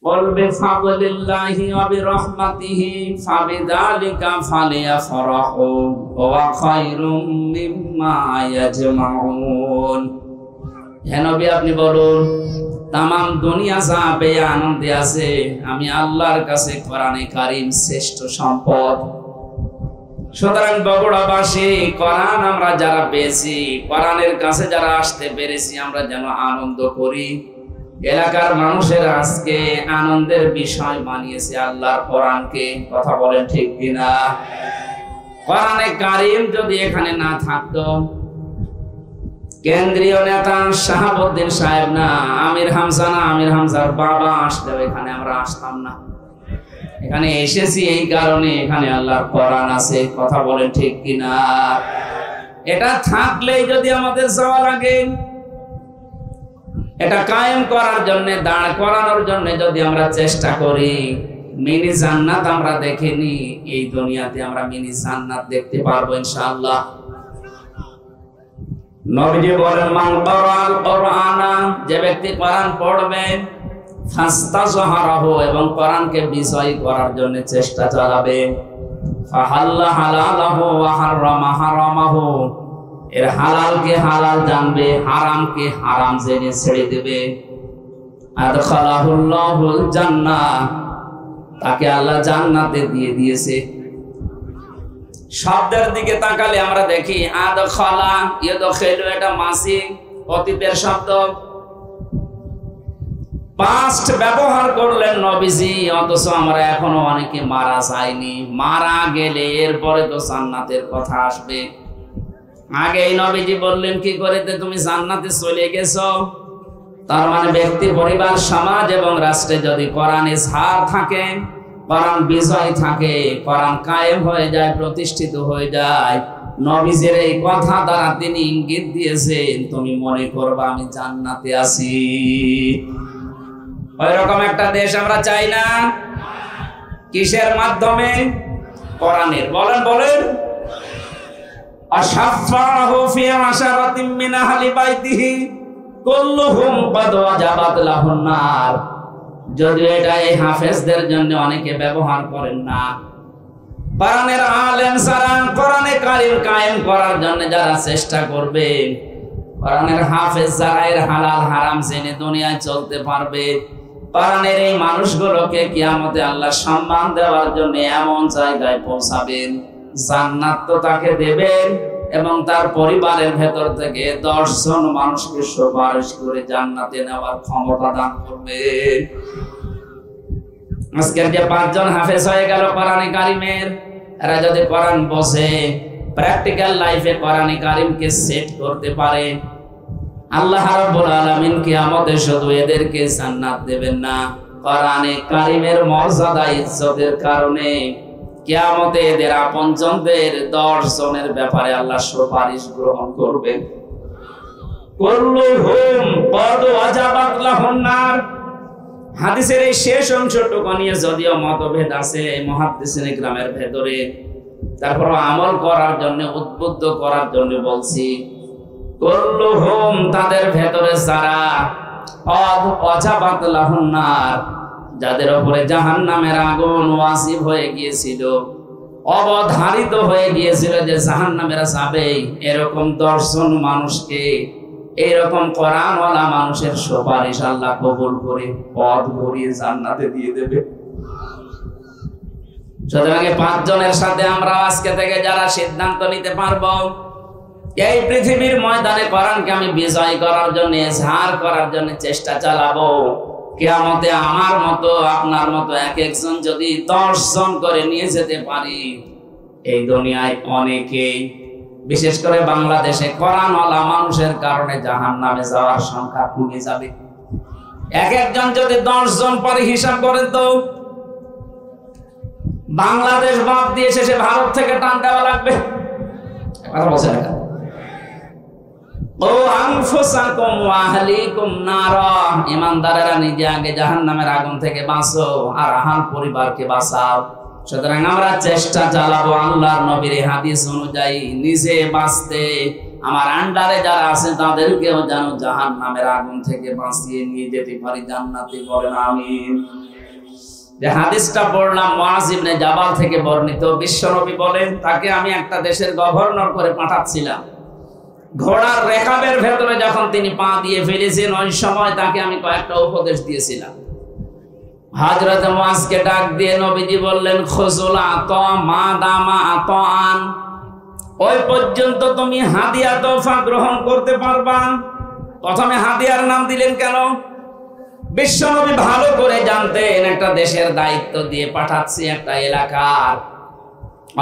قل بفضل الله وبرحمته فبذلك فليفرحوا هو خير مما يجمعون। হে নবী, আপনি বলুন, তাম দুনিয়া যা পেয়ে আনন্দে আছে, আমি আল্লাহর কাছে কোরআনে কারীম শ্রেষ্ঠ সম্পদ। সুতরাং বগুড়াবাসী, কোরআন আমরা যারা পেয়েছি, কোরআনের কাছে যারা আসতে পেরেছি, আমরা যেন আনন্দ করি। এলাকার মানুষের আজকে আনন্দের বিষয় মানিয়েছে আল্লাহর কোরআনকে। কথা বলেন ঠিক কিনা? কোরআনে কারীম যদি এখানে না থাকতো, কেন্দ্রীয় নেতা শাহাবুদ্দিন সাহেব না, আমির হামজা না, আমির হামজার বাবা আসলেও এখানে আমরা আসতাম না। এখানে এসেছি এই কারণে, এখানে আল্লাহর কোরআন আছে। কথা বলেন ঠিক কিনা? এটা থাকলেই যদি আমাদের যাওয়া লাগে, এটা কায়েম করার জন্য, দাঁড় করানোর জন্য যদি আমরা চেষ্টা করি, মিনি জান্নাত আমরা দেখিনি, এই দুনিয়াতে আমরা মিনি জান্নাত দেখতে পারবো ইনশাআল্লাহ। নবীজি বলেন, মান ক্বারাআল কুরআনা, যে ব্যক্তি কোরআন পড়বে, ফাস্তাযহারাহু, এবং কোরআনকে বিজয়ী করার জন্য চেষ্টা চালাবে, ফাহাল্লা হালালাহু ওয়া হারামা হারামাহু, এর হালালকে হালাল জানবে, হারামকে হারাম জেনে ছেড়ে দেবে, আদখালাহুল্লাহুল জান্নাহ, তাকে আল্লাহ জান্নাতে দিয়ে দিয়েছে। শব্দের দিকে তাকালে আমরা দেখি আদখালা, ইয়াদখিলু, এটা মাসি অতীতের শব্দ, পাস্ট ব্যবহার করলেন নবীজি, অথচ আমরা এখনো অনেকে মারা যায়নি। মারা গেলে এরপরে তো জান্নাতের কথা আসবে। আগেই নবীজি বললেন কি করে তুমি জান্নাতে চলে গেছো। তার মানে ব্যক্তি, পরিবার, সমাজ এবং রাষ্ট্রে যদি কোরআনে ঝাড় থাকে, কোরআন বিজয় থাকে, কোরআন কায়েম হয়ে যায়, প্রতিষ্ঠিত হয়ে যায়, নবীজির এই কথা দ্বারা তিনি ইঙ্গিত দিয়েছেন, তুমি মনে করবা আমি জান্নাতে আছি। ওইরকম একটা দেশ আমরা চাই না। কিসের মাধ্যমে? কোরআনের। বলেন বলেন। আশাফাহু ফি আশারাতিন মিন আহলি বাইতিহি কুল্লুহুম ক্বাদ ওয়াজাবাত লাহুন নার। যদি এটা এই হাফেজদের জন্য অনেকে ব্যবহার করেন না, কোরআনের আলেম যারা কোরআনে কারীম কায়েম করার জন্য যারা চেষ্টা করবে, কোরআনের হাফেজ যারা এর হালাল হারাম জেনে দুনিয়ায় চলতে পারবে, কোরআনের এই মানুষগুলোকে কিয়ামতে আল্লাহ সম্মান দেওয়ার জন্য এমন জায়গায় পৌঁছাবেন, জান্নাত তো তাকে দেবেন এবং তার পরিবারের ভেতর থেকে 10 জন মানুষকে সুপারিশ করে জান্নাতে নেওয়ার ক্ষমতা দান করবেন। আজকের যে 5 জন হাফেজ হয়ে গেল কোরআনে কারীমের, এরা যদি কোরআন বোঝে, প্র্যাকটিক্যাল লাইফে কোরআনে কারীমকে সেট করতে পারে, আল্লাহ রাব্বুল আলামিন কিয়ামতে শুধু এদেরকে জান্নাত দেবেন না, কোরআনে কারীমের মর্যাদা ইজ্জতের কারণে কিয়ামতে এদের আপনজনদের 10 জনের ব্যাপারে আল্লাহ সুপারিশ গ্রহণ করবেন। কুল্লুহুম ক্বাদ ওয়াজাবাত লাহুন নার। হাদিসের এই শেষ অংশটুকু নিয়ে যদিও মতভেদ আছে মুহাদ্দিসিনে গ্রামের ভেতরে, তারপর আমল করার জন্য, উদ্বুদ্ধ করার জন্য বলছি, কুল্লুহুম, তাদের ভেতরে যারা ক্বাদ ওয়াজাবাত লাহুন নার, যাদের উপরে জাহান্নামের আগুন ওয়াজিব হয়ে গিয়েছিল, অবধারিত হয়ে গিয়েছিল যে জাহান্নামের যাবে, এরকম 10 জন মানুষকে এইরকম কোরআনওয়ালা মানুষের সুপারিশ আল্লাহ কবুল করে পথ ভরিয়ে জান্নাতে দিয়ে দেবে। সুতরাং 5 জনের সাথে আমরা আজকে থেকে যারা সিদ্ধান্ত নিতে পারবো, এই পৃথিবীর ময়দানে কোরআনকে আমি বিজয় করার জন্য, ঝাড় করার জন্য চেষ্টা চালাবো, কিয়ামতে আমার মতো আপনার মতো এক একজন যদি 10 জন করে নিয়ে যেতে পারি, এই দুনিয়ায় অনেকে, বিশেষ করে বাংলাদেশে কোরআনওয়ালা মানুষের কারণে জাহান্নামে যাওয়ার সংখ্যা কমে যাবে। এক একজন যদি 10 জন পরে হিসাব করেন তো বাংলাদেশ বাদ দিয়ে শেষে ভারত থেকে টান দেওয়া লাগবে। কথা বলছেন না? ও আনফুসাকুম ওয়া আহলিকুম নারা, ঈমানদারেরা নিজে আগে জাহান্নামের আগুন থেকে বাঁচো আর আহল পরিবারকে বাঁচাও। সুতরাং আমরা চেষ্টা চালাবো আল্লাহর নবীর হাদিস অনুযায়ী নিজে বাঁচতে, আমার আন্ডারে যারা আছে তাদেরকেও যেন জাহান্নামের আগুন থেকে বাঁচিয়ে নিয়ে যেতে পারি জান্নাতে। বলেন আমিন। যে হাদিসটা পড়লাম মুআয ইবনে জাবাল থেকে বর্ণিত, বিশ্বনবী বলেন তাকে আমি একটা দেশের গভর্নর করে পাঠাচ্ছিলাম। ঘোড়ার রেকাবের ভেতরে যখন তিনি পা দিয়ে ফেলেছেন, ওই সময় তাকে আমি কয়েকটা উপদেশ দিয়েছিলাম। হযরত মুআযকে ডাক দিয়ে নবীজি বললেন, খুযুল আতা মা দামা আতাআন, ওই পর্যন্ত তুমি হাদিয়া তোফা গ্রহণ করতে পারবা। প্রথমে হাদিয়ার নাম দিলেন কেন? বিশ্বনবী ভালো করে জানতেন একটা দেশের দায়িত্ব দিয়ে পাঠাচ্ছি একটা এলাকার,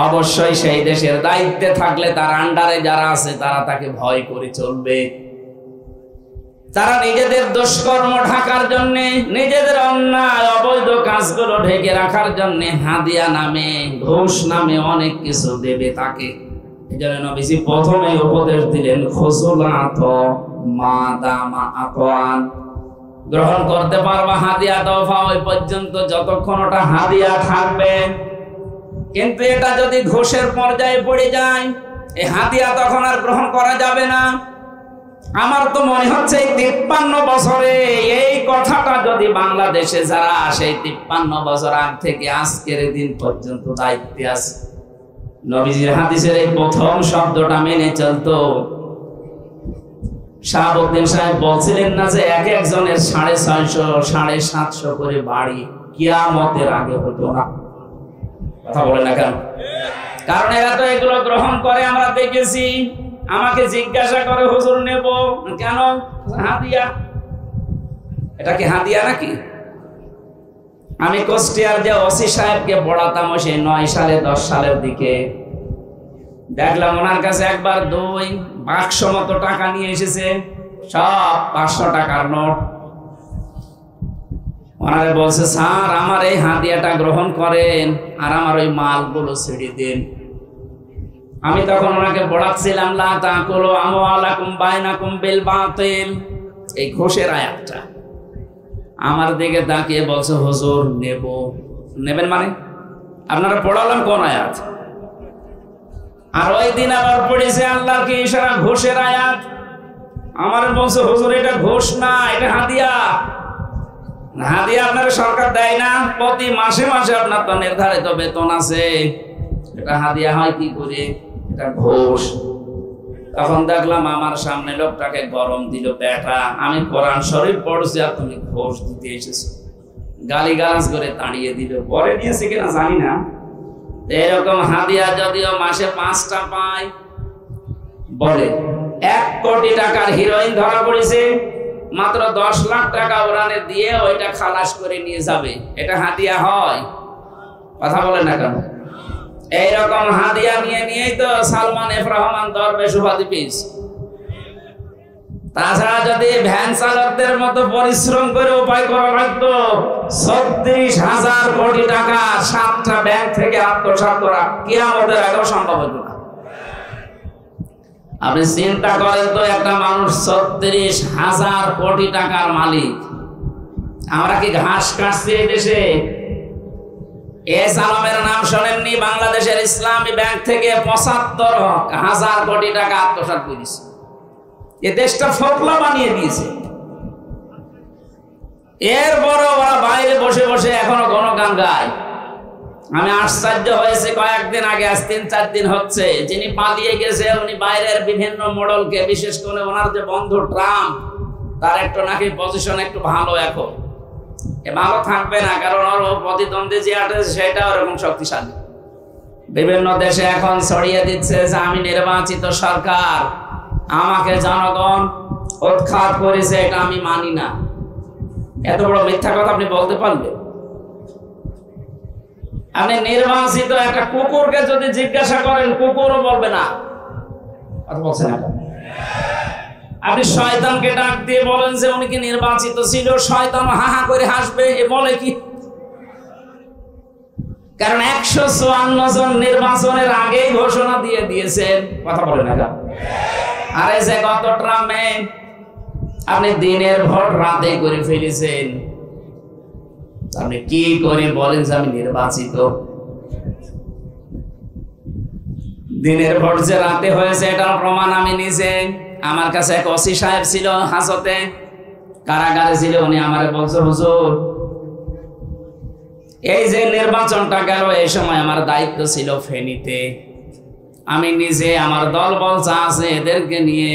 অবশ্যই সেই দেশের দায়িত্বে থাকলে তার আন্ডারে যারা আছে তারা তাকে ভয় করে চলবে। তারা নিজেদের দুষ্কর্ম ঢাকার জন্য, নিজেদের অন্যায় অবৈধ কাজগুলো ঢেকে রাখার জন্য হাদিয়া নামে, ঘুষ নামে অনেক কিছু দেবে তাকে। এজন্য নবীজি প্রথমে উপদেশ দিলেন, খুযুলাত মা দামা আতাআন, গ্রহণ করতে পারবা হাদিয়া তোফা ওই পর্যন্ত যতক্ষণ ওটা হাদিয়া থাকবে। কিন্তু এটা যদি ঘুষের পর্যায়ে পড়ে যায়, এই হাদিয়া তখন আর গ্রহণ করা যাবে না। আমার তো মনে হচ্ছে এই 53 বছরে এই কথাটা যদি বাংলাদেশে যারা সেই 53 বছর আগ থেকে আজকের দিন পর্যন্ত দায়িত্বে আছে, নবীজির হাদিসের এই প্রথম শব্দটা মেনে চলতো। শাহাবুদ্দিন সাহেব বলছিলেন না যে এক একজনের 650 750 করে বাড়ি কিয়ামতের আগে হতো না? কথা বলে না কেন? কারণ এরা তো এগুলো গ্রহণ করে, আমরা দেখেছি। আমাকে জিজ্ঞাসা করে, হুজুর নেব কেন? হাদিয়া। এটা কি হাদিয়া নাকি? আমি কুষ্টিয়ার যে ওসি সাহেবকে পড়াতাম সেই 9 সালে 10 সালের দিকে, দেখলাম ওনার কাছে একবার 2 বাক্স মতো টাকা নিয়ে এসেছে, সব 500 টাকার নোট। ওনারে বলছে, স্যার আমার এই হাদিয়াটা গ্রহণ করেন আর আমার ওই মালগুলো ছেড়ে দেন। আমি তখন ওনাকে পড়াচ্ছিলাম, লা তাকুলু আমওয়ালাকুম বাইনাকুম বিল বাতিল, এই ঘোষের আয়াতটা। আমার দিকে তাকিয়ে বলছে, হুজুর নেব। নেবেন মানে? আপনারা পড়ালাম কোন আয়াত? আর ওই দিন আবার পড়েছে আল্লাহর কি ইশারা, ঘোষের আয়াত। আমার বলছে, হুজুর এটা ঘোষ না, এটা হাদিয়া। হাদিয়া আপনার সরকার দেয় না? প্রতি মাসে মাসে আপনার তো নির্ধারিত বেতন আছে, এটা হাদিয়া হয় কি করে? এটা ঘোষ। তখন দেখলাম আমার সামনে লোকটাকে গরম দিল, বেটা আমি কোরআন শরীফ পড়ছি আর তুমি ঘোষ দিতে এসেছো। গালিগালাজ করে তাড়িয়ে দিল। পরে দিয়েছে কিনা জানি না। এরকম হাদিয়া যদিও মাসে 5টা পায়, বলে 1 কোটি টাকার হিরোইন ধরা পড়েছে, মাত্র 10 লাখ টাকা ওরানে দিয়ে ওইটা খালাস করে নিয়ে যাবে। এটা হাদিয়া হয়? কথা বলে না কেন? এইরকম হাদিয়া নিয়েই তো সালমান এফ রহমান দরবেশ উপাধি পেয়েছে। তাছাড়া যদি ভ্যান চালকদের মতো পরিশ্রম করে উপায় করা লাগতো, 36,000 কোটি টাকা 7টা ব্যাংক থেকে আত্মসাৎ করা কিয়ামতের আগেও সম্ভব হতো না। আপনি চিন্তা করেন তো, একটা মানুষ 36,000 কোটি টাকার মালিক। আমরা কি ঘাস কাটছি এই দেশে? এস আলমের নাম শোনেননি? বাংলাদেশের ইসলামী ব্যাংক থেকে 75,000 কোটি টাকা আত্মসাৎ করেছে। এ দেশটা ফোকলা বানিয়ে দিয়েছে। এরপরও ওরা বাইরে বসে বসে এখনো গণগান গায়। আমি আশ্চর্য হয়েছে, কয়েকদিন আগে, আজ 3-4 দিন হচ্ছে, যিনি পালিয়ে গেছে উনি বাইরের বিভিন্ন মডেলকে, বিশেষ করে ওনার যে বন্ধু ট্রাম্প, তার একটু নাকি পজিশন একটু ভালো। এখন ভালো থাকবে না, কারণ ওর প্রতিদ্বন্দ্বী যে আছে সেটা ওরকম শক্তিশালী। বিভিন্ন দেশে এখন ছড়িয়ে দিচ্ছে যে আমি নির্বাচিত সরকার, আমাকে জনগণ উৎখাত করেছে, এটা আমি মানি না। এত বড় মিথ্যা কথা আপনি বলতে পারলেন? আপনি নির্বাচিত একটা কুকুরকে যদি জিজ্ঞাসা করেন, কুকুরও বলবে না। কথা বলছেন না? আপনি শয়তানকে ডাক দিয়ে বলেন যে উনি কি নির্বাচিত ছিল, শয়তান হা হা করে হাসবে। এ বলে কি? কারণ 154 জন নির্বাচনের আগেই ঘোষণা দিয়ে দিয়েছেন। কথা বলে না? আর এই যে গত ট্রাম্পে আপনি দিনের ভোট রাতে করে ফেলেছেন, আপনি কি করে বলেন যে আমি নির্বাচিত? দিনের ভোট যে রাতে হয়েছে এটার প্রমাণ আমি নিজে, আমার কাছে এক ওসি সাহেব ছিল, হাজতে কারাগারে ছিল, উনি আমারে বলছে, হুজুর এই যে নির্বাচনটা গেল, এই সময় আমার দায়িত্ব ছিল ফেনীতে। আমি নিজে আমার দল বল যা আছে এদেরকে নিয়ে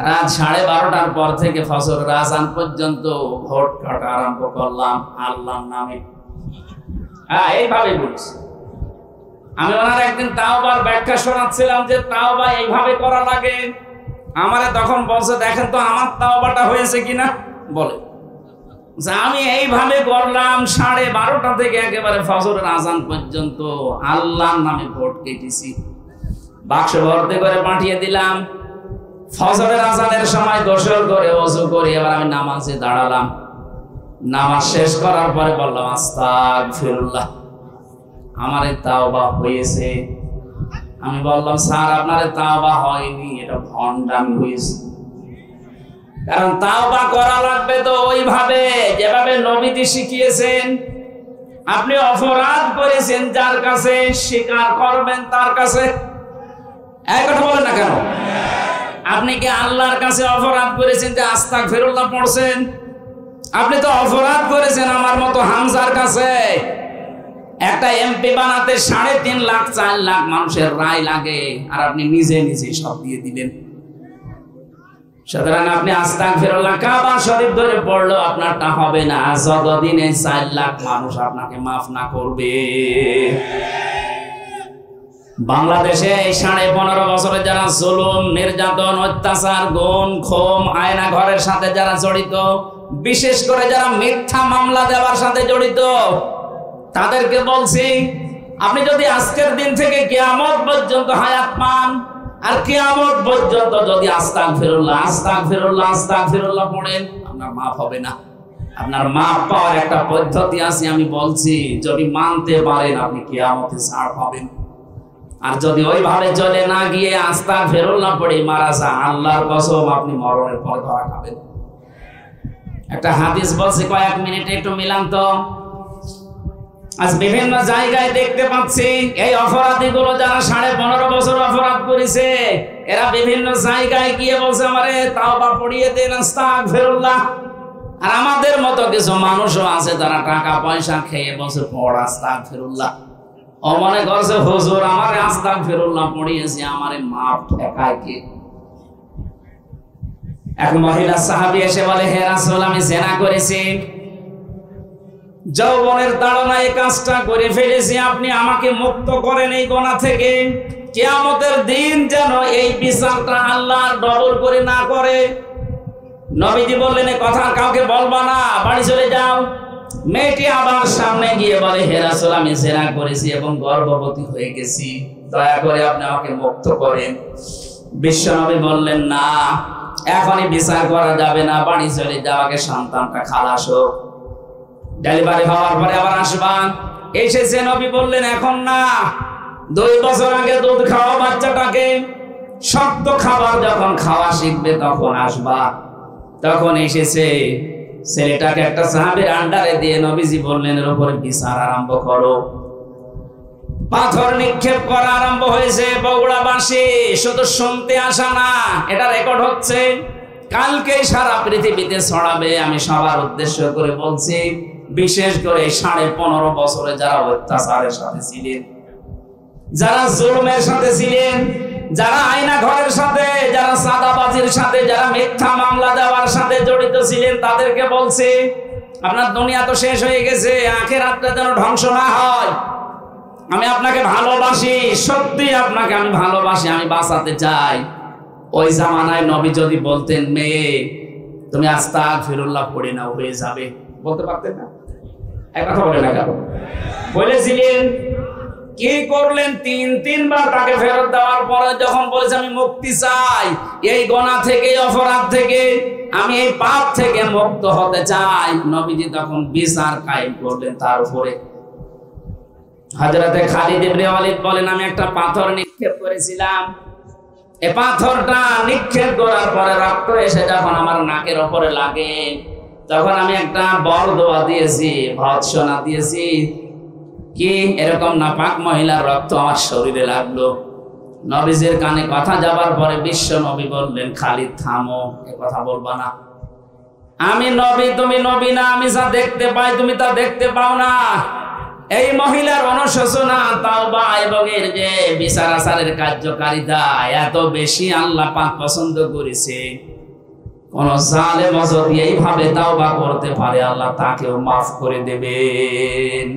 রাত 12:30টার পর থেকে ফজর আযান পর্যন্ত ভোট কাটা আরম্ভ করলাম আল্লাহর নামে। এইভাবে বলছি। আমি ওনার একদিন তাওবার ব্যাখ্যা শোনাচ্ছিলাম যে তাওবা এইভাবে করা লাগে। আমারে তখন বলছে, দেখেন তো আমার তাওবাটা হয়েছে কিনা। বলে আমি এইভাবে করলাম 12:30টা থেকে একেবারে ফজরের আযান পর্যন্ত আল্লাহর নামে ভোট কেটেছি। বাক্স ভর্তি করে পাঠিয়ে দিলাম। ফজরের আযানের সময় গোসল করে ওযু করে এবার আমি নামাজে দাঁড়ালাম। নামাজ শেষ করার পরে বললাম, আস্তাগফিরুল্লাহ, আমারে তাওবা হয়েছে। আমি বললাম, স্যার আপনারে তাওবা হয়নি, এটা ভণ্ডামি হয়েছে। কারণ তাওবা করা লাগবে তো ওইভাবে যেভাবে নবীজি শিখিয়েছেন। আপনি অপরাধ করেছেন যার কাছে, স্বীকার করবেন তার কাছে। এই কথা বলেন না কেন? আপনি কি আল্লাহর কাছে অপরাধ করেছেন যে আস্তাগফিরুল্লাহ পড়ছেন? আপনি তো অপরাধ করেছেন আমার মতো হামজার কাছে। একটা এমপি বানাতে 3.5 লাখ 4 লাখ মানুষের রায় লাগে, আর আপনি নিজে নিজে সব দিয়ে দিলেন। সুতরাং আপনি আস্তাগফিরুল্লাহ কাবা শরীফ ধরে পড়লো আপনারটা হবে না যতদিনে 4 লাখ মানুষ আপনাকে মাফ না করবে। বাংলাদেশে এই 15.5 বছরে যারা জুলুম, নির্যাতন, অত্যাচার, গুম, খুন, আয়না ঘরের সাথে যারা জড়িত, বিশেষ করে যারা মিথ্যা মামলা দেওয়ার সাথে জড়িত, তাদেরকে বলছি, আপনি যদি আজকের দিন থেকে কিয়ামত পর্যন্ত হায়াত পান, আর কিয়ামত পর্যন্ত যদি আস্তাগফিরুল্লাহ আস্তাগফিরুল্লাহ আস্তাগফিরুল্লাহ পড়েন, আপনার মাফ হবে না। আপনার মাফ পাওয়ার একটা পদ্ধতি আছে, আমি বলছি, যদি মানতে পারেন আপনি কিয়ামতে ছাড় পাবেন। আর যদি ওইভাবে চলে না গিয়ে আস্তাগফিরুল্লাহ পড়ে মারা যান, আল্লাহর কসম আপনি মরণের পর ধরা খাবেন। একটা হাদিস বলছি, কয়েক মিনিটে একটু মিলান তো। আজ বিভিন্ন জায়গায় দেখতে পাচ্ছি এই অপরাধীগুলো যারা 15.5 বছর অপরাধ করেছে, এরা বিভিন্ন জায়গায় গিয়ে বলছে আমারে তাওবা পড়িয়ে দেন, আস্তাগফিরুল্লাহ। আর আমাদের মতো কিছু মানুষও আছে যারা টাকা পয়সা খেয়ে বলছে পড় আস্তাগফিরুল্লাহ। ও মনে করছে হুজুর আমারে আস্তাগফিরুল্লাহ পড়িয়েছে, আমারে মাফ ঠেকায় কে? এক মহিলা সাহাবী এসে বলে, হে রাসূল, আমি জিনা করেছি, যৌবনের তাড়নায় এই কাজটা করে ফেলেছি, আপনি আমাকে মুক্ত করেন এই গুনাহ থেকে। কিয়ামতের দিন যেন এই বিচারটা আল্লাহর ডবল করে না করে। নবীজি বললেন, এই কথা কাউকে বলবা না, বাড়ি চলে যাও। মেয়েটি আবার সামনে গিয়ে বলে, হে রাসূল, আমি জিনা করেছি এবং গর্ভবতী হয়ে গেছি, দয়া করে আপনি আমাকে মুক্ত করেন। বিশ্বনবী বললেন, না, এখনই বিচার করা যাবে না, বাড়ি চলে যাও, আগে সন্তানটা খালাস হোক, ডেলিভারি হওয়ার পরে আবার আসবা। এসেছে, নবী বললেন, এখন না, 2 বছর আগে দুধ খাওয়া বাচ্চাটাকে, শক্ত খাবার যখন খাওয়া শিখবে তখন আসবা। তখন এসেছে, ছেলেটাকে একটা সাহাবীর আন্ডারে দিয়ে নবীজি বললেন, এর উপরে বিচার আরম্ভ করো। পাথর নিক্ষেপ করা আরম্ভ হয়েছে। বগুড়াবাসী শুধু শুনতে আসা না, এটা রেকর্ড হচ্ছে, কালকে সারা পৃথিবীতে ছড়াবে। আমি সবার উদ্দেশ্য করে বলছি, বিশেষ করে 15.5 বছরে যারা অত্যাচারের সাথে ছিলেন, যারা জুলুমের সাথে ছিলেন, যারা আয়না ঘরের সাথে, যারা চাঁদাবাজির সাথে, যারা মিথ্যা মামলা দেওয়ার সাথে জড়িত ছিলেন, তাদেরকে বলছি, আপনার দুনিয়া তো শেষ হয়ে গেছে, আখিরাতটা যেন ধ্বংস না হয়। আমি আপনাকে ভালোবাসি, সত্যি আপনাকে আমি ভালোবাসি, আমি বাঁচাতে চাই। ওই জামানায় নবী যদি বলতেন, মেয়ে তুমি আস্তাগফিরুল্লাহ পড়ে নাও, হয়ে যাবে, বলতে পারতেন না? এক কথা বলে না কেন? বলেছিলেন। কি করলেন? 3 বার তাকে ফেরত দেওয়ার পরে যখন বলেছে আমি মুক্তি চাই, এই গুনাহ থেকে, অপরাধ থেকে, আমি এই পাপ থেকে মুক্ত হতে চাই, নবীজি তখন বিচার কায়েম করলেন তার উপরে। হযরতে খালিদ ইবনে ওয়ালিদ বলেন, আমি একটা পাথর নিক্ষেপ করেছিলাম, এই পাথরটা নিক্ষেপ করার পরে রক্ত এসে যখন আমার নাকের উপরে লাগে, তখন আমি একটা বরদোয়া দিয়েছি, ভৎসনা দিয়েছি, কি এরকম নাপাক মহিলার রক্ত আমার শরীরে লাগলো। নবীজির কানে কথা যাবার পরে বিশ্ব নবী বললেন, খালিদ থামো, এ কথা বলবা না। আমি নবী, তুমি নবী না, আমি যা দেখতে পাই তুমি তা দেখতে পাও না। এই মহিলার অনুশোচনা, তাওবা এবং এর যে বিচার আচারের কার্যকারিতা এত বেশি আল্লাহ পাক পছন্দ করেছে, কোন জালেম যদি এইভাবে তাওবা করতে পারে আল্লাহ তাকেও মাফ করে দেবেন।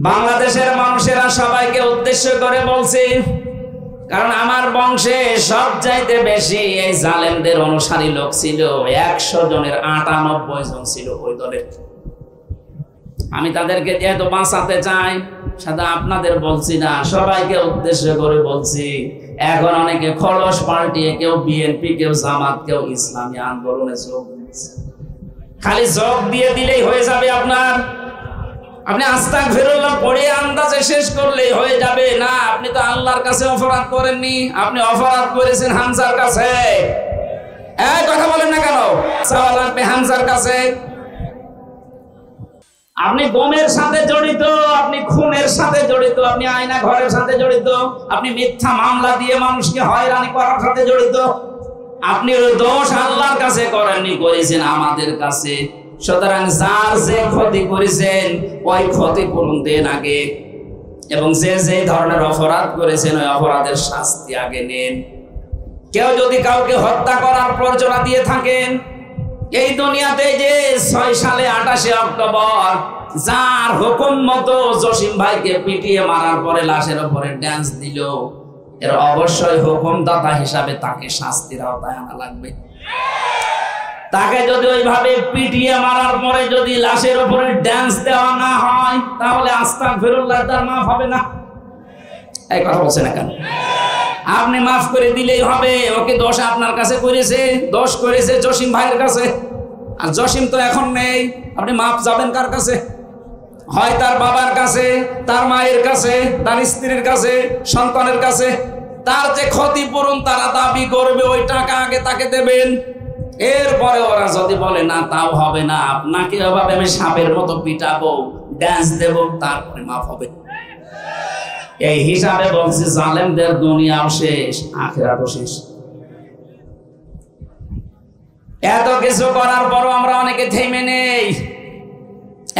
বাংলাদেশের মানুষেরা সবাইকে উদ্দেশ্য করে বলছে, কারণ আমার বংশে সবচাইতে বেশি এই জালেমদের অনুসারী লোক ছিল। 100 জনের 98 জন ছিল ওই দলের। আমি তাদেরকে যেহেতু বাঁচাতে চাই, সাদা আপনাদের বলছি না, সবাইকে উদ্দেশ্য করে বলছি। এখন অনেকে খরচ পাল্টিয়ে কেউ বিএনপি, কেউ জামাত, কেউ ইসলামী আন্দোলনে যোগ দিচ্ছে। খালি যোগ দিয়ে দিলেই হয়ে যাবে আপনার, আপনি আস্তাগফিরুল্লাহ পড়ে আন্দাজে শেষ করলেই হয়ে যাবে না। আপনি তো আল্লাহর কাছে অপরাধ করেননি, আপনি অপরাধ করেছেন হামজার কাছে। এই কথা বলেন না কেন? চাওয়া লাগবে হামজার কাছে। আপনি গমের সাথে জড়িত, আপনি খুনের সাথে জড়িত, আপনি আয়না ঘরের সাথে জড়িত, আপনি মিথ্যা মামলা দিয়ে মানুষকে হয়রানি করার সাথে জড়িত। আপনি ওই দোষ আল্লাহর কাছে করেননি, করেছেন আমাদের কাছে। সুতরাং যার যে ক্ষতি করেছেন ওই ক্ষতিপূরণ দেন আগে, এবং যে যে ধরনের অপরাধ করেছেন ওই অপরাধের শাস্তি আগে নেন। কেউ যদি কাউকে হত্যা করার প্ররোচনা দিয়ে থাকেন, এই দুনিয়াতে যে 6 সালে 28 অক্টোবর যার হুকুম মতো জসিম ভাইকে পিটিয়ে মারার পরে লাশের উপরে ড্যান্স দিল, এর অবশ্যই হুকুমদাতা হিসাবে তাকে শাস্তির আওতায় আনা লাগবে। তাকে যদি ওইভাবে পিটিয়ে মারার পরে যদি লাশের উপরে ড্যান্স দেওয়া না হয়, তাহলে আস্তাগফিরুল্লাহ তার মাফ হবে না। এই কথা বলছেন না কেন? আপনি মাফ করে দিলেই হবে। ওকে দোষ আপনার কাছে করেছে, দোষ করেছে জসিম ভাইয়ের কাছে, আর জসিম তো এখন নেই। আপনি মাফ যাবেন কার কাছে? হয় তার বাবার কাছে, তার মায়ের কাছে, তার স্ত্রীর কাছে, সন্তানের কাছে। তার যে ক্ষতিপূরণ তারা দাবি করবে, ওই টাকা আগে তাকে দেবেন। এরপরে ওরা যদি বলে না, তাও হবে না, আপনাকে এভাবে আমি সাপের মতো পিটাবো, ড্যান্স দেব, তারপরে মাফ হবে। এই হিসাবে বলছি, জালেমদের দুনিয়াও শেষ, আখিরাতও শেষ। এত কিছু করার পরও আমরা অনেকে থেমে নেই।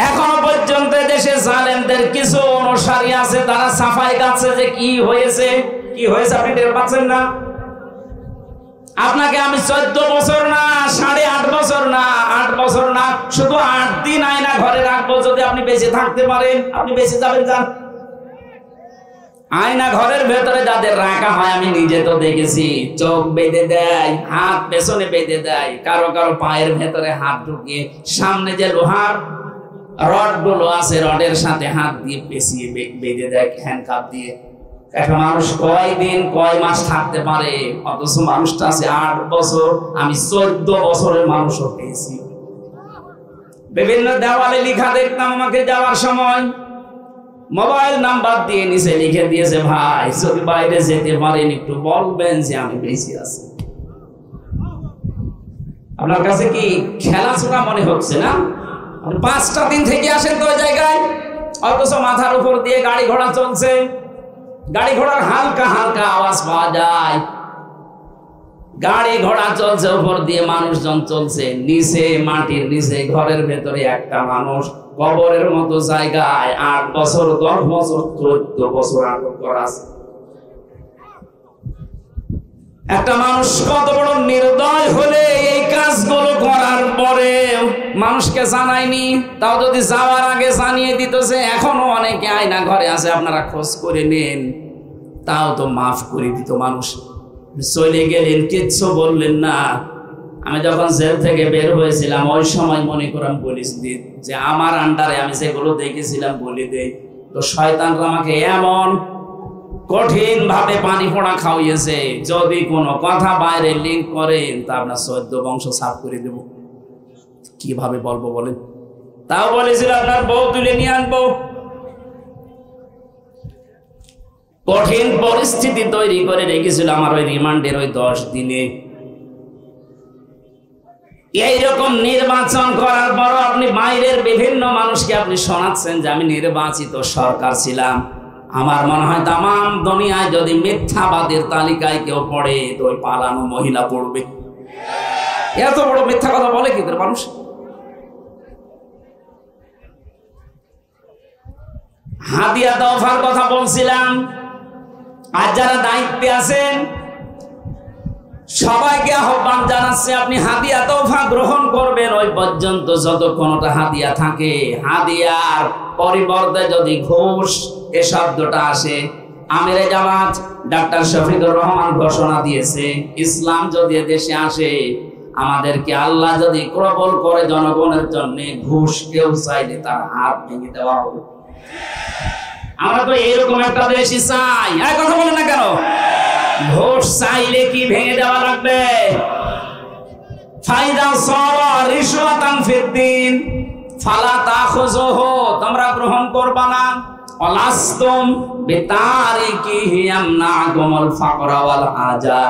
এখনো পর্যন্ত দেশে জালেমদের কিছু অনুসারী আছে, তারা সাফাই গাচ্ছে যে কি হয়েছে, কি হয়েছে আপনি টের পাচ্ছেন না। আপনাকে আমি 14 বছর না, 8.5 বছর না, 8 বছর না, শুধু 8 দিন আয়না ঘরে রাখবো। যদি আপনি বেঁচে থাকতে পারেন, আপনি বেঁচে যাবেন। যান, আয়না ঘরের ভেতরে যাদের রাখা হয়, আমি নিজে তো দেখেছি, চোখ বেঁধে দেয়, হাত পেছনে বেঁধে দেয়, কারো কারো পায়ের ভেতরে হাত ঢুকিয়ে সামনে যে লোহার রড গুলো আছে, রডের সাথে হাত দিয়ে পেঁচিয়ে বেঁধে দেয় হ্যান্ডকাপ দিয়ে। একটা মানুষ কয় দিন কয় মাস থাকতে পারে, অথচ মানুষটা আছে 8 বছর। আমি 14 বছরের মানুষও পেয়েছি। বিভিন্ন দেওয়ালে লেখা দেখতাম, আমাকে যাওয়ার সময় মোবাইল নাম্বার দিয়ে নিচে লিখে দিয়েছে, ভাই যদি বাইরে যেতে পারেন একটু বলবেন যে আমি বেঁচে আছি। আপনার কাছে কি খেলাধুলা মনে হচ্ছে না? 5টা দিন থেকে আসেন তো ওই জায়গায়, অথচ মাথার উপর দিয়ে গাড়ি ঘোড়া চলছে, গাড়ি ঘোড়ার হালকা হালকা আওয়াজ পাওয়া যায়। গাড়ি ঘোড়া চলছে, উপর দিয়ে মানুষজন চলছে, নিচে মাটির নিচে ঘরের ভেতরে একটা মানুষ কবরের মতো জায়গায় 8 বছর, 10 বছর, 14 বছর আটক করা আছে। একটা মানুষ কত বড় নির্দয় হলে এই কাজগুলো করার পরে মানুষকে জানায়নি, তাও যদি যাওয়ার আগে জানিয়ে দিত যে এখনো অনেকে আয়না ঘরে আছে, আপনারা খোঁজ করে নেন, তাও তো মাফ করে দিত মানুষ। চলে গেলেন, কিচ্ছু বললেন না। আমি যখন জেল থেকে বের হয়েছিলাম, ওই সময় মনে করাম বলিস দিন যে আমার আন্ডারে আমি যেগুলো দেখেছিলাম বলে দেই, তো শয়তানরা আমাকে এমন কঠিন ভাবে পানি পোড়া খাওয়িয়েছে, যদি কোনো কথা বাইরে লিঙ্ক করেন তা আপনার 14 বংশ সাফ করে দেব। কিভাবে বলবো বলেন? তাও বলেছিল আপনার বউ তুলে নিয়ে আনবো। কঠিন পরিস্থিতি তৈরি করে রেখেছিল আমার ওই রিমান্ডের ওই 10 দিনে। এইরকম নির্বাচন করার পর আপনি বাইরের বিভিন্ন মানুষকে আপনি শোনাচ্ছেন যে আমি নির্বাচিত সরকার ছিলাম। আমার মনে হয় তাম দুনিয়ায় যদি মিথ্যাবাদের তালিকায় কেউ পড়ে, তো ওই পালানো মহিলা পড়বে। এত বড় মিথ্যা কথা বলে কি করে মানুষ? হাদিয়া তওফার কথা বলছিলাম। আর যারা দায়িত্বে আছেন সবাইকে আহ্বান জানাচ্ছে, আপনি হাদিয়া তওফা গ্রহণ করবেন ওই পর্যন্ত যতক্ষণ ওটা হাদিয়া থাকে। হাদিয়ার পরিবর্তে যদি ঘুষ এ শব্দটা আসে, আমিরে জামাত ডাক্তার শফিকুর রহমান ঘোষণা দিয়েছে, ইসলাম যদি দেশে আসে আমাদেরকে আল্লাহ যদি কবুল করে জনগণের জন্য ঘুষ কেউ চাইলে তার হাত ভেঙে দেওয়া হবে। আমরা তো এরকম একটা দেশই চাই। আর কথা বলেন না কেন? ঘুষ চাইলে কি ভেঙে দেওয়া লাগবে? ফাইদা সারা রিশওয়াতান ফিদ্দিন ফালা তাখুযুহু, তোমরা গ্রহণ করবা না। ওয়ালাস্তুম বিতারিকিহি ইয়ামনাকুমুল ফাকরা ওয়াল হাজা।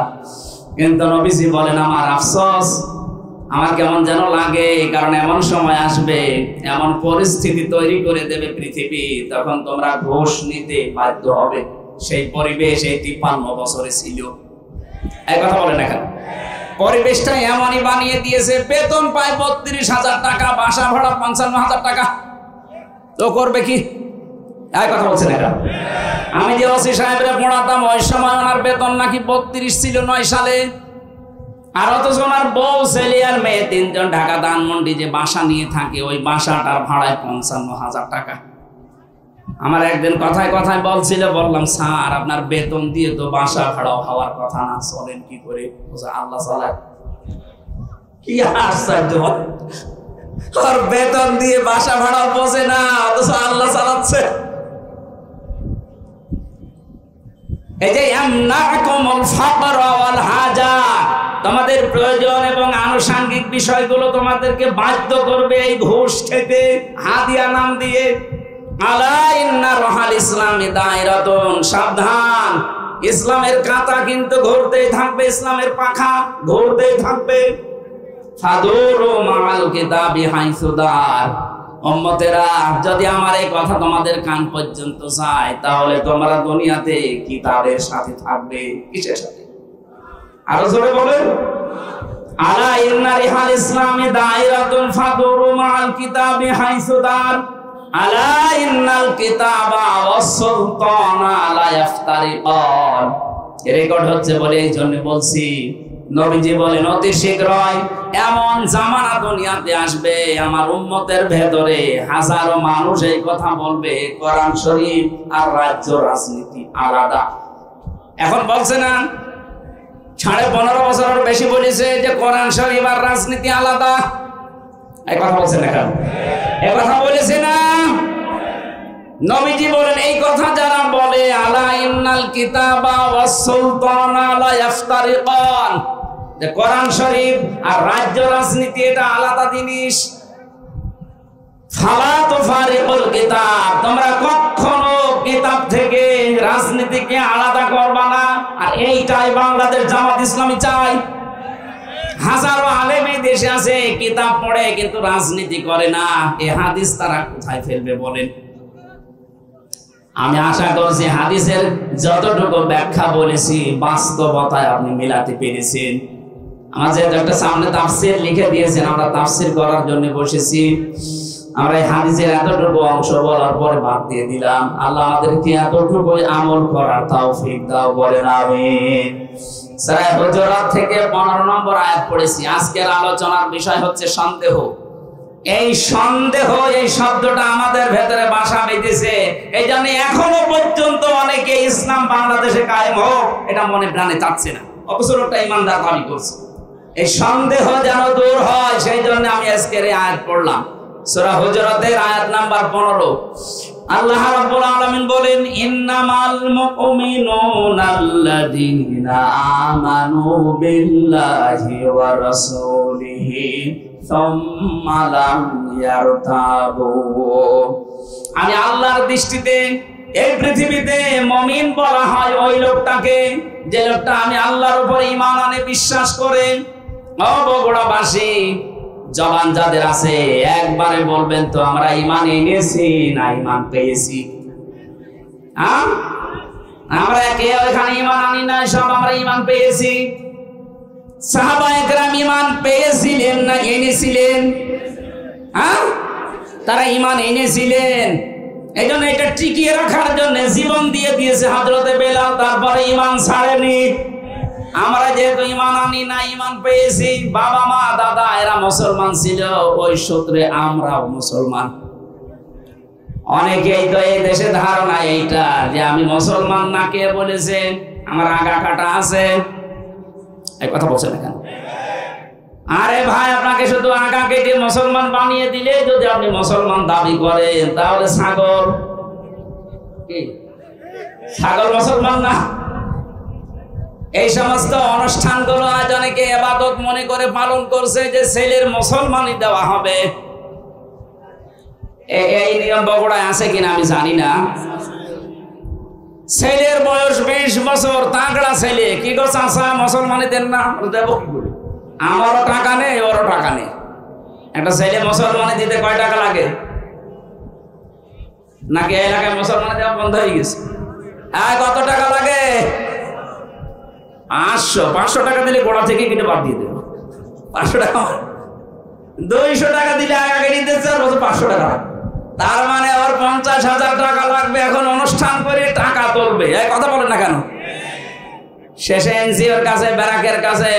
কিন্তু নবীজি বলেন, আমার আফসোস, আমার কেমন যেন লাগে, কারণ এমন সময় আসবে, এমন পরিস্থিতি তৈরি করে দেবে পৃথিবী, তখন তোমরা ঘুষ নিতে বাধ্য হবে। সেই পরিবেশ এই 53 বছরে ছিল। এই কথা বলেন না কেন? পরিবেশটা এমনই বানিয়ে দিয়েছে, বেতন পায় 32,000 টাকা, বাসা ভাড়া 55,000 টাকা, তো করবে কি? এই কথা বলছেন এরা। আমি যে ওসি সাহেবরে পড়াতাম ওই সময় ওনার বেতন নাকি 32 ছিল 9 সালে। আর অথচ ওনার বউ, ছেলে আর মেয়ে 3 জন ঢাকা ধানমন্ডি যে বাসা নিয়ে থাকে, ওই বাসাটার ভাড়ায় 55,000 টাকা। আমার একদিন কথায় কথায় বলছিল, বললাম স্যার আপনার বেতন দিয়ে তো বাসা ভাড়াও হওয়ার কথা না, চলেন কি করে? আল্লাহ চালায়। কি আশ্চর্য, আর বেতন দিয়ে বাসা ভাড়াও বোঝে না, অথচ আল্লাহ চালাচ্ছে। এই যে ইয়ামনাকুমুল ফাকরা ওয়াল হাজা, তোমাদের প্রয়োজন এবং আনুষঙ্গিক বিষয়গুলো তোমাদেরকে বাধ্য করবে এই ঘুষ খেতে, হাদিয়া নাম দিয়ে। আলা ইন্না রাহাল ইসলামি দায়রাতুন, সাবধান, ইসলামের কাঁটা কিন্তু ঘুরতেই থাকবে, ইসলামের পাখা ঘুরতেই থাকবে। ফাদুরু মাআল কিতাবি হাইসু দার, উম্মতেরা যদি আমার এই কথা তোমাদের কান পর্যন্ত যায়, তাহলে তোমরা দুনিয়াতে কিতাবের সাথে থাকবে। কিসের সাথে? আরো জোরে বলেন। আলা ইন্না রিহাল ইসলামি দায়রাতুন ফাদুরু মাআল কিতাবি হাইসু দার, আলা ইন্নাল কিতাবা ওয়াস সুলতানা লা ইফতারিকান। রেকর্ড হচ্ছে বলে এই জন্য বলছি, নবীজি বলেন অতি শীঘ্রই এমন জামানা দুনিয়াতে আসবে, আমার উম্মতের ভেতরে হাজারো মানুষ এই কথা বলবে, কোরআন শরীফ আর রাজ্য রাজনীতি আলাদা। এখন বলছে না, 15.5 বছরের বেশি বলেছে যে কোরআন শরীফ আর রাজনীতি আলাদা। এই কথা বলছে না কেন? এই কথা বলেছে না? নবীজি বলেন এই কথা যারা বলে, আলা ইন্নাল কিতাবা ওয়াস সুলতানা লা ইফতারিকান, যে কোরআন শরীফ আর রাজ্য রাজনীতি এটা আলাদা জিনিস। ফালা তুফারিকুল কিতাব, তোমরা কখনো কিতাব থেকে রাজনীতিকে আলাদা করবা না। আর এইটাই বাংলাদেশ জামাত ইসলামী চাই। হাজারো আলেম এই দেশে আছে, কিতাব পড়ে কিন্তু রাজনীতি করে না। এই হাদিস তারা কোথায় ফেলবে বলেন? আমি আশা করছি হাদিসের যতটুকু ব্যাখ্যা বলেছি বাস্তবতায় আপনি মিলাতে পেরেছেন। আমার যে একটা সামনে তাফসীর লিখে দিয়েছেন, আমরা তাফসীর করার জন্য বসেছি। আমরা এই হাদিসের এতটুকু অংশ বলার পরে বাদ দিয়ে দিলাম। আল্লাহ আমাদেরকে এতটুকু আমল করার তৌফিক দাও, বলেন আমিন। সূরা হুজুরাত থেকে 15 নম্বর আয়াত পড়েছি। আজকের আলোচনার বিষয় হচ্ছে সন্দেহ। এই সন্দেহ, এই শব্দটা আমাদের ভেতরে বাসা বেঁধেছে। এই জন্য এখনো পর্যন্ত অনেকে ইসলাম বাংলাদেশে কায়েম হোক এটা মনে প্রাণে চাচ্ছে না, অথচ একটা ইমানদার দাবি করছে। এই সন্দেহ যেন দূর হয়, সেই জন্য আমি আজকের এই আয়াত পড়লাম। সূরা হুজুরাতের আয়াত নাম্বার 15। আল্লাহ রাব্বুল আলামিন বলেন, ইন্নামাল মুমিনুনা আল্লাযীনা আমানু বিল্লাহি ওয়া রাসূলিহি সুম্মা লাম ইয়ারতাবু। আমি আল্লাহর দৃষ্টিতে এই পৃথিবীতে মুমিন বলা হয় ওই লোকটাকে, যে লোকটা আমি আল্লাহর উপর ঈমান আনে, বিশ্বাস করে। ও বগুড়াবাসী, জবান যাদের আছে একবারে বলবেন তো আমরা ঈমান এনেছি না ঈমান পেয়েছি? আমরা কেউ এখানে ঈমান আনি না, সব আমরা ঈমান পেয়েছি। সাহাবায়ে কেরাম ঈমান পেয়েছিলেন না এনেছিলেন? তারা ঈমান এনেছিলেন। এই জন্য এটা টিকিয়ে রাখার জন্য জীবন দিয়ে দিয়েছে হযরতে বেলাল, তারপরে ঈমান ছাড়েনি। আমরা যেহেতু ঈমান আনি না, ঈমান পেয়েছি, বাবা মা দাদা এরা মুসলমান ছিল, ওই সূত্রে আমরাও মুসলমান। অনেকেই তো এই দেশে ধারণা এইটা যে আমি মুসলমান না, কে বলেছে? আমার আগা কাটা আছে, এই কথা বলছে না কেন? আরে ভাই, আপনাকে শুধু আগা কেটে মুসলমান বানিয়ে দিলে যদি আপনি মুসলমান দাবি করেন, তাহলে ছাগল কি? ছাগল মুসলমান না? এই সমস্ত অনুষ্ঠানগুলো আজ অনেকে ইবাদত মনে করে পালন করছে যে ছেলের মুসলমানই দেওয়া হবে। এই নিয়ম বগুড়ায় আছে কিনা আমি জানি না। ছেলের বয়স 20 বছর, তাগড়া ছেলে, কি গো চাচা মুসলমানি দেন না? দেবো কি করে? আমারও টাকা নেই, ওরও টাকা নেই। একটা ছেলে মুসলমানি দিতে কয় টাকা লাগে? নাকি এলাকায় মুসলমানি দেওয়া বন্ধ হয়ে গেছে? কত টাকা লাগে? 500 টাকা দিলে গোড়া থেকে কিনে বাদ দিয়ে দেবো। 500 টাকা, 200 টাকা দিলে আগা কেটে দিতে 500 টাকা, তার মানে ওর 50,000 টাকা লাগবে। এখন অনুষ্ঠান করে টাকা তুলবে, কথা বলেন না কেন? শেষে এনজিওর কাছে, ব্যারাকের কাছে,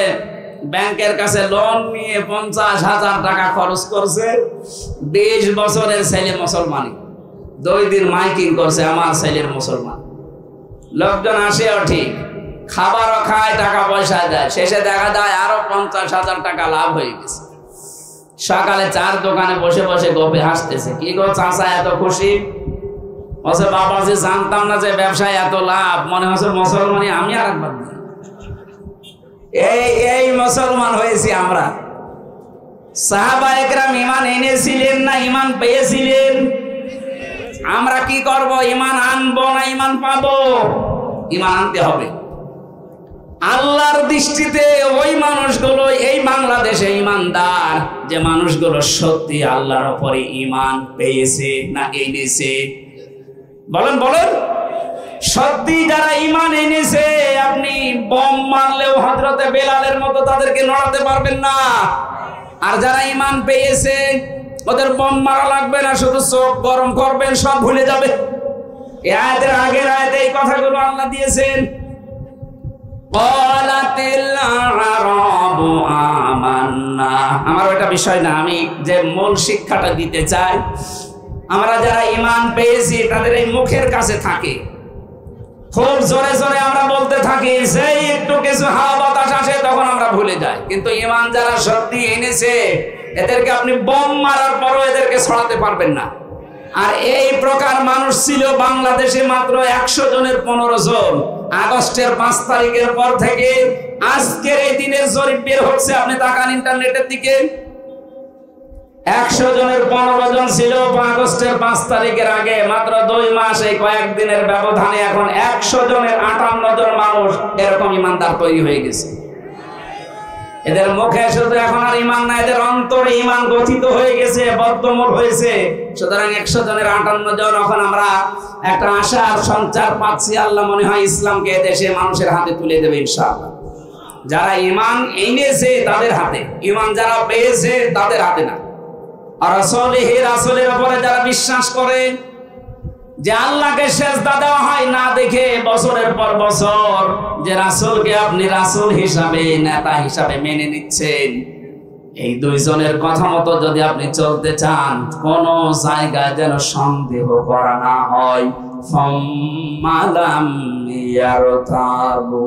ব্যাংকের কাছে লোন নিয়ে 50,000 টাকা খরচ করছে। 20 বছরের ছেলে মুসলমানি, 2 দিন মাইকিং করছে আমার ছেলের মুসলমান। লোকজন আসেও ঠিক, খাবারও খায়, টাকা পয়সা দেয়, শেষে দেখা যায় আরো 50,000 টাকা লাভ হয়ে গেছে। সকালে 4 দোকানে বসে বসে গপে হাসতেছে, কি গো চাচা এত খুশি? বলছে বাবাজি জানতাম না যে ব্যবসায় এত লাভ, মনে হচ্ছে মুসলমানি আমি আর একবার দিই। এই মুসলমান হয়েছি আমরা। সাহাবায়ে কেরাম ঈমান এনেছিলেন না ঈমান পেয়েছিলেন? আমরা কি করব? ঈমান আনবো না ঈমান পাবো? ঈমান আনতে হবে। আল্লাহর দৃষ্টিতে ওই মানুষগুলো এই বাংলাদেশে ঈমানদার যে মানুষগুলো সত্যি আল্লাহর উপরে ঈমান পেয়েছে না এনেছে? বলেন বলেন। সত্যি যারা ঈমান এনেছে, আপনি বম মারলেও হযরতে বেলালের মতো তাদেরকে নড়াতে পারবেন না। আর যারা ঈমান পেয়েছে, ওদের বম মারা লাগবে না, শুধু চোখ গরম করবেন, সব ভুলে যাবে। এই আয়াতের আগের আয়াতে এই কথাগুলো আল্লাহ দিয়েছেন। আমার ওইটা বিষয় না, আমি যে মূল শিক্ষাটা দিতে চাই, আমরা যারা ঈমান পেয়েছি তাদের এই মুখের কাছে থাকে, খুব জোরে জোরে আমরা বলতে থাকি, সেই একটু কিছু হাওয়া বাতাস আসে তখন আমরা ভুলে যাই। কিন্তু ঈমান যারা সত্যি এনেছে, এদেরকে আপনি বোম মারার পরও এদেরকে ছড়াতে পারবেন না। আর এই প্রকার মানুষ ছিল বাংলাদেশে মাত্র 100 জনের 15 জন। আগস্টের 5 তারিখের পর থেকে আজকের এই দিনের জরিপ বের হচ্ছে, আপনি তাকান ইন্টারনেটের দিকে। 100 জনের 15 জন ছিল আগস্টের 5 তারিখের আগে। মাত্র 2 মাস, এই কয়েকদিনের ব্যবধানে এখন 100 জনের 58 জন মানুষ এরকম ঈমানদার তৈরি হয়ে গেছে। এদের মুখে শুধু এখন আর ঈমান না, এদের অন্তরে ঈমান গঠিত হয়ে গেছে, বদ্ধমূল হয়েছে। সুতরাং 100 জনের 58 জন, এখন আমরা একটা আশার সঞ্চার পাচ্ছি। আল্লাহ মনে হয় ইসলামকে দেশে মানুষের হাতে তুলে দেবে ইনশাআল্লাহ। যারা ঈমান এনেছে তাদের হাতে, ঈমান যারা পেয়েছে তাদের হাতে না। আর রাসূলের উপরে যারা বিশ্বাস করে যে আল্লাহকে সিজদা দেওয়া হয় না দেখে বছরের পর বছর, যে রাসূলকে আপনি রাসূল হিসাবে, নেতা হিসাবে মেনে নিচ্ছেন, এই 2 জনের কথা মতো যদি আপনি চলতে চান, কোন জায়গায় যেন সন্দেহ করা না হয়। ফামালাম ইয়ারতাবু।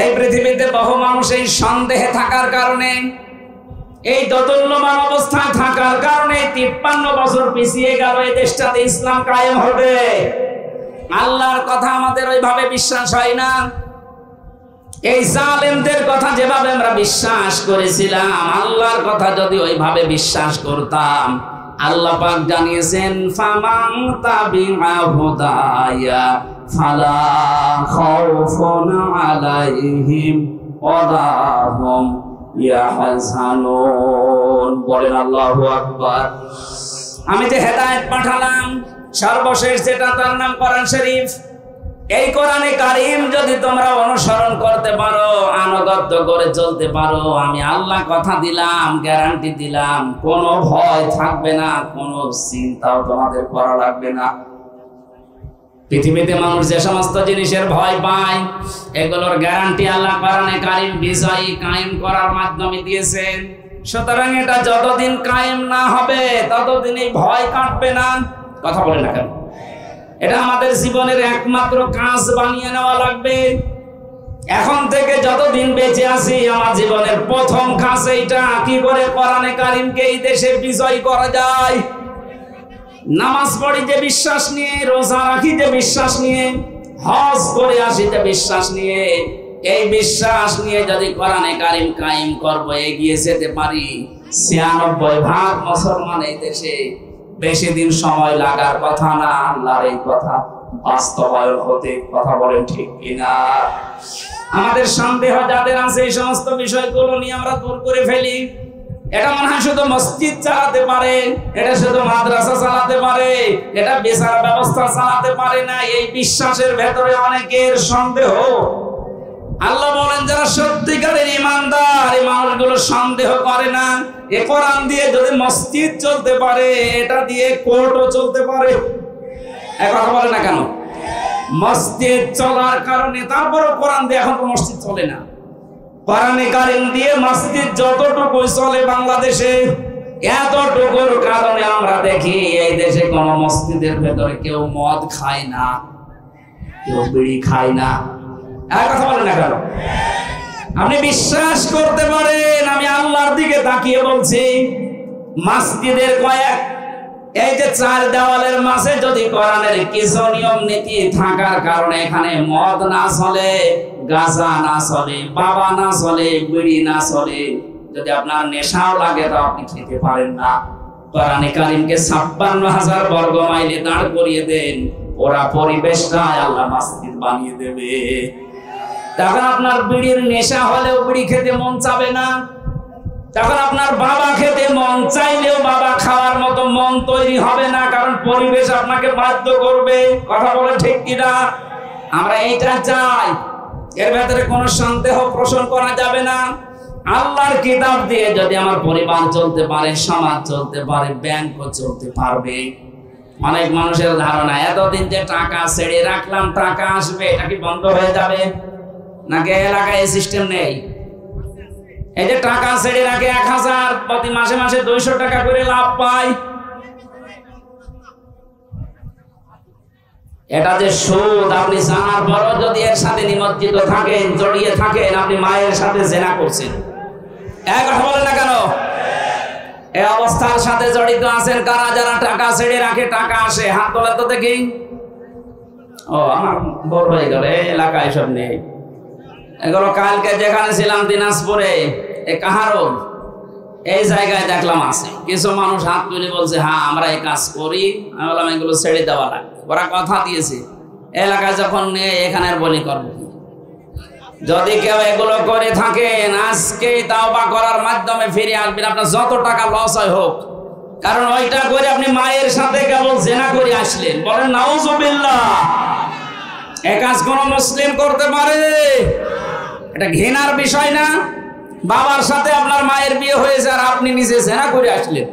এই পৃথিবীতে বহু মানুষ এই সন্দেহে থাকার কারণে, এই দোদুল্যমান অবস্থায় থাকার কারণে 53 বছর পিছিয়ে গেল। এই দেশটাতে ইসলাম কায়েম হবে। আল্লাহর কথা আমাদের ওইভাবে বিশ্বাস হয় না। এই জালেমদের কথা যেভাবে আমরা বিশ্বাস করেছিলাম, আল্লাহর কথা যদি ওইভাবে বিশ্বাস করতাম, আল্লাহ পাক জানিয়েছেন ফামান তাবিআ হুদায়া ফালা খাউফুন আলাইহিম ওয়ালা হুম ইয়াহজানুন। বলেন আল্লাহু আকবার। আমি যে হেদায়েত পাঠালাম, সর্বশেষ যেটা, তার নাম কোরআন শরীফ। এই কোরআনে কারীম যদি তোমরা অনুসরণ করতে পারো, আনুগত্য করে চলতে পারো, আমি আল্লাহ কথা দিলাম, গ্যারান্টি দিলাম, কোনো ভয় থাকবে না, কোনো চিন্তাও তোমাদের করা লাগবে না। পৃথিবীতে মানুষ যে সমস্ত জিনিসের ভয় পায়, এগুলোর গ্যারান্টি আল্লাহ কোরআনে কারীম বিজয়ী কায়েম করার মাধ্যমে দিয়েছেন। সুতরাং এটা যতদিন কায়েম না হবে ততদিন এই ভয় কাটবে না। কথা বলে না কেন? এটা আমাদের জীবনের একমাত্র কাজ বানিয়ে নেওয়া লাগবে। এখন থেকে যতদিন বেঁচে আছি আমার জীবনের প্রথম কাজ এইটা, কি করে কোরআনে কারীমকে এই দেশে বিজয় করা যায়। নামাজ পড়ি যে বিশ্বাস নিয়ে, রোজা রাখি যে বিশ্বাস নিয়ে, হজ করে আসি যে বিশ্বাস নিয়ে, এই বিশ্বাস নিয়ে যদি কোরআনে কারীম কায়েম করব, এগিয়ে যেতে পারি, ৯৬% মুসলমান এই দেশে, বেশি দিন সময় লাগার কথা না, আল্লাহর এই কথা বাস্তবায়ন হতে। কথা বলেন ঠিক কিনা? আমাদের সন্দেহ যাদের আছে এই সমস্ত বিষয়গুলো নিয়ে আমরা দূর করে ফেলি। এটা মনে হয় শুধু মসজিদ চালাতে পারে, এটা শুধু মাদ্রাসা চালাতে পারে, এটা বিচার ব্যবস্থা চালাতে পারে না, এই বিশ্বাসের ভেতরে অনেকের সন্দেহ। আল্লাহ বলেন যারা সত্যিকারের ইমানদার, এই মানুষগুলো সন্দেহ করে না। এ কোরআন দিয়ে যদি মসজিদ চলতে পারে, এটা দিয়ে কোর্টও চলতে পারে। কথা বলে না কেন? মসজিদ চলার কারণে, তারপরও কোরআন দিয়ে এখন মসজিদ চলে না। কোরআনে কারীম দিয়ে মসজিদ যতটুকু চলে বাংলাদেশে, এতটুকুর কারণে আমরা দেখি এই দেশে কোন মসজিদের ভেতরে কেউ মদ খায় না, কেউ বিড়ি খায় না। কথা বলে না কেন? আপনি বিশ্বাস করতে পারেন, আমি আল্লাহর দিকে তাকিয়ে বলছি, মসজিদের কয়েক এই যে ৪ দেওয়ালের মাঝে যদি কোরআনের কিছু নিয়ম নীতি থাকার কারণে এখানে মদ না চলে, গাঁজা না চলে, বাবা না চলে, বিড়ি না চলে, যদি আপনার নেশাও লাগে তো আপনি খেতে পারেন না। কোরআনে কারীমকে ৫৬,০০০ বর্গ মাইলে দাঁড় করিয়ে দেন, ওরা পরিবেশটা আল্লাহ মসজিদ বানিয়ে দেবে। তখন আপনার বিড়ির নেশা হলেও বিড়ি খেতে মন চাবে না, তখন আপনার বাবা খেতে মন চাইলেও বাবা খাওয়ার মতো মন তৈরি হবে না, কারণ পরিবেশ আপনাকে বাধ্য করবে। কথা বলে ঠিক কিনা? আমরা এইটা চাই, এর ভেতরে কোনো সন্দেহ পোষণ করা যাবে না। আল্লাহর কিতাব দিয়ে যদি আমার পরিবার চলতে পারে, সমাজ চলতে পারে, ব্যাংকও চলতে পারবে। অনেক মানুষের ধারণা এতদিন যে টাকা ছেড়ে রাখলাম টাকা আসবে, এটা কি বন্ধ হয়ে যাবে? নাকি এলাকায় এই সিস্টেম নেই? এই যে টাকা ছেড়ে রাখে ১,০০০, প্রতি মাসে মাসে ২০০ টাকা করে লাভ পায়, এটা যে সুদ, আপনি জানার পরও যদি এর সাথে নিমজ্জিত থাকেন, জড়িয়ে থাকেন, আপনি মায়ের সাথে জেনা করছেন। কথা বলেন না কেন? এই অবস্থার সাথে জড়িত আছেন কারা? যারা টাকা ছেড়ে রাখে টাকা আসে, হাত তোলা তো দেখি। ও আমার বড় হয়ে গেল, এই এলাকায় সব নেই এগুলো। কালকে যেখানে ছিলাম দিনাজপুরে, এই কাহারো এই জায়গায় দেখলাম আছে কিছু মানুষ হাত তুলে বলছে, হ্যাঁ আমরা এই কাজ করি। আমি বললাম এগুলো ছেড়ে দেওয়া লাগবে, ওরা কথা দিয়েছে এলাকায় যখন নেই এখানে বলি করবো। যদি কেউ এগুলো করে থাকেন, আজকে তাওবা করার মাধ্যমে ফিরে আসবেন, আপনার যত টাকা লস হয় হোক, কারণ ওইটা করে আপনি মায়ের সাথে কেবল জেনা করে আসলেন। বলেন নাউজুবিল্লাহ। এই কাজ কোন মুসলিম করতে পারে? এটা ঘৃণার বিষয় না? বাবার সাথে আপনার মায়ের বিয়ে হয়েছে আর আপনি নিজে জেনা করে আসলেন,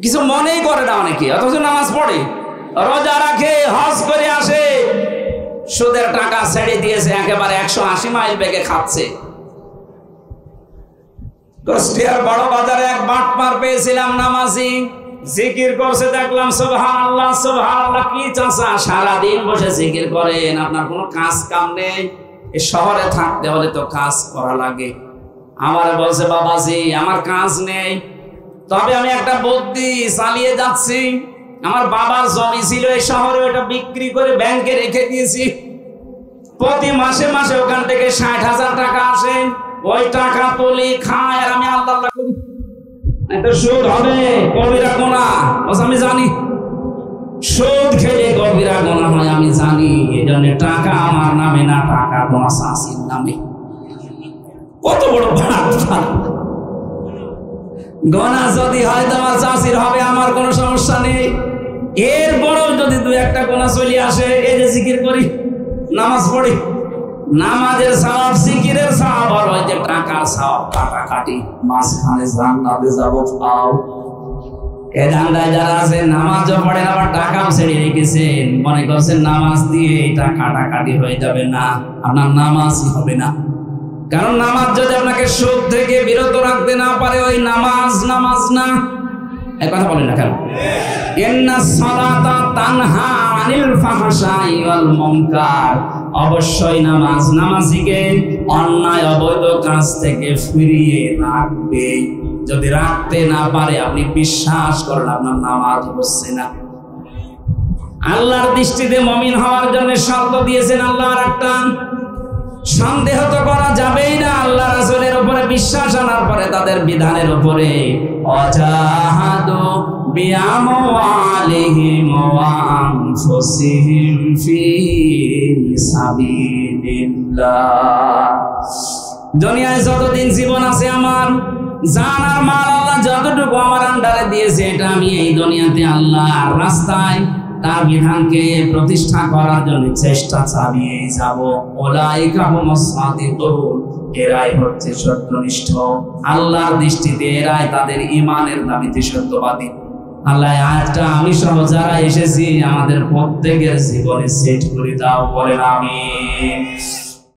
কিছু মনেই করে না অনেকে, অথচ নামাজ পড়ে, রোজা রাখে, হজ করে আসে, সুদের টাকা ছেড়ে দিয়েছে, একেবারে ১৮০ মাইল বেগে খাচ্ছে। কুষ্টিয়ার বড় বাজারে এক বাটপার পেয়েছিলাম, নামাজি, জিকির করছে, দেখলাম সুবহানাল্লাহ সুবহানাল্লাহ। কি চাচা সারাদিন বসে জিকির করেন, আপনার কোনো কাজ কাম নেই? এই শহরে থাকতে হলে তো কাজ করা লাগে। আমার বলছে, বাবাজি আমার কাজ নেই, তবে আমি একটা বুদ্ধি চালিয়ে যাচ্ছি। আমার বাবার জমি ছিল এই শহরে, ওটা বিক্রি করে ব্যাংকে রেখে দিয়েছি। প্রতি মাসে মাসে ওখান থেকে ৬০,০০০ টাকা আসে, ওই টাকা তুলি, খায়, আর আমি আল্লাহ আল্লাহ করি। এটা সুদ হবে, কবিরা গুনাহ, আমি জানি। সুদ খেলে কবিরা গুনাহ হয় আমি জানি, এই জন্য টাকা আমার নামে না, টাকা তোমার শাশির নামে। কত বড় গুনাহ যদি হয় তোমার চাষির হবে, আমার কোনো সমস্যা নেই। এরপরেও যদি দুই একটা গুনাহ চলে আসে। এই যে জিকির করি, নামাজ পড়ি, নামাজের সওয়াব, জিকিরের সওয়াব, আর ওই যে টাকার সওয়াব, কাটাকাটি, মাঝখানে জান্নাতে যাব পাও। এই ধান্দায় যারা আছে নামাজও পড়েন আবার টাকাও ছেড়ে রেখেছেন, মনে করছেন নামাজ দিয়ে এটা কাটাকাটি হয়ে যাবে। না, আপনার নামাজই হবে না। কারণ নামাজ যদি আপনাকে সুদ থেকে বিরত রাখতে না পারে, ওই নামাজ নামাজ না। এই কথা বলেন না কেন? ইন্নাস সালাতা তানহা আনিল ফাহশাই ওয়াল মুনকার, অবশ্যই নামাজ নামাজিকে অন্যায় অবৈধ কাজ থেকে ফিরিয়ে রাখবে। যদি রাখতে না পারে, আপনি বিশ্বাস করেন আপনার নামাজ হচ্ছে না। আল্লাহর দৃষ্টিতে মুমিন হওয়ার জন্য শর্ত দিয়েছেন আল্লাহ একটা, সন্দেহ তো করা যাবেই না। আল্লাহ রাসূলের উপরে বিশ্বাস আনার পরে তাদের বিধানের উপরে অজাহাদু বিআমওয়ালিহিম ওয়া আনফুসিহিম ফি সাবিলিল্লাহ। দুনিয়ায় যতদিন জীবন আছে আমার, জান আর মাল আল্লাহ যতটুকু আমার আন্ডারে দিয়েছে, এটা আমি এই দুনিয়াতে আল্লাহর রাস্তায় তার বিধানকে প্রতিষ্ঠা করার জন্য চেষ্টা চালিয়ে যাব। উলাইকা হুমুস সাদিকুন, এরাই হচ্ছে সত্যনিষ্ঠ। আল্লাহর দৃষ্টিতে এরাই তাদের ঈমানের দাবিতে সত্যবাদী। আল্লাহ আয়াতটা আমি সহ যারা এসেছি আমাদের প্রত্যেকের জীবনে সেট করে দাও, বলেন আমিন।